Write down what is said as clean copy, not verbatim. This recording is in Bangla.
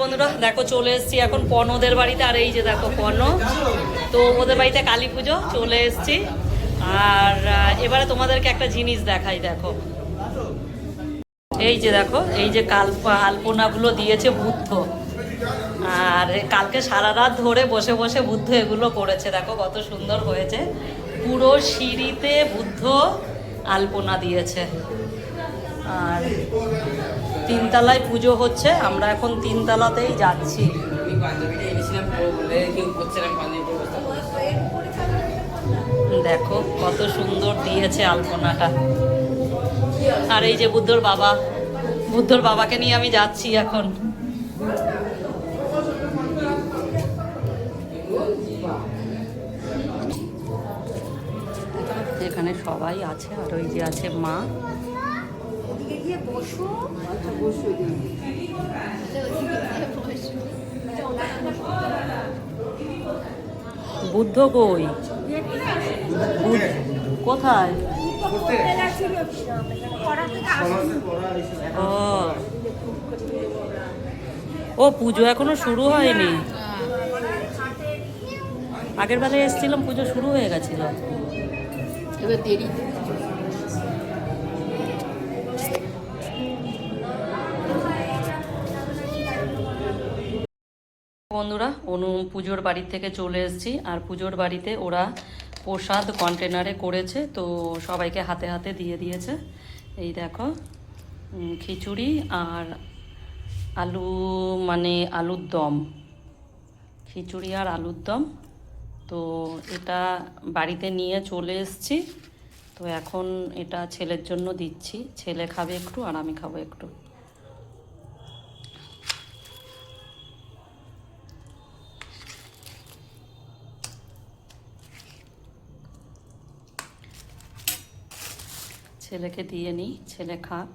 বন্ধুরা দেখো চলে এসেছি এখন পনদের বাড়িতে। আর এই যে দেখো পন, তো ওদের বাড়িতে কালী পুজো, চলে এসেছি। আর এবারে তোমাদেরকে একটা জিনিস দেখাই, দেখো এই যে দেখো, এই যে আলপনাগুলো দিয়েছে বুদ্ধ। আর কালকে সারা রাত ধরে বসে বসে বুদ্ধ এগুলো করেছে, দেখো কত সুন্দর হয়েছে। পুরো সিঁড়িতে বুদ্ধ আলপনা দিয়েছে। আর তিনতলায় পুজো হচ্ছে, আমরা এখন তিনতলাতেই যাচ্ছি। দেখো কত সুন্দর দিয়েছে আলপনাটা। আর এই যে বুদ্ধর বাবা, বুদ্ধর বাবাকে নিয়ে আমি যাচ্ছি এখন। এখানে সবাই আছে, আর ওই যে আছে মা। বুদ্ধ কই? কোথায়? ও পুজো এখনো শুরু হয়নি। আগের বেলায় এসেছিলাম, পুজো শুরু হয়ে গেছিল। এবার দেরি। বন্ধুরা পুজোর বাড়ি থেকে চলে এসেছি। আর পুজোর বাড়িতে ওরা প্রসাদ কন্টেনারে করেছে, তো সবাইকে হাতে হাতে দিয়ে দিয়েছে। এই দেখো খিচুড়ি আর আলুর দম, খিচুড়ি আর আলুর দম। তো এটা বাড়িতে নিয়ে চলে এসেছি। তো এখন এটা ছেলের জন্য দিচ্ছি, ছেলে খাবে একটু আর আমি খাবো একটু। ছেলেকে দিয়ে নিই, ছেলে খাক।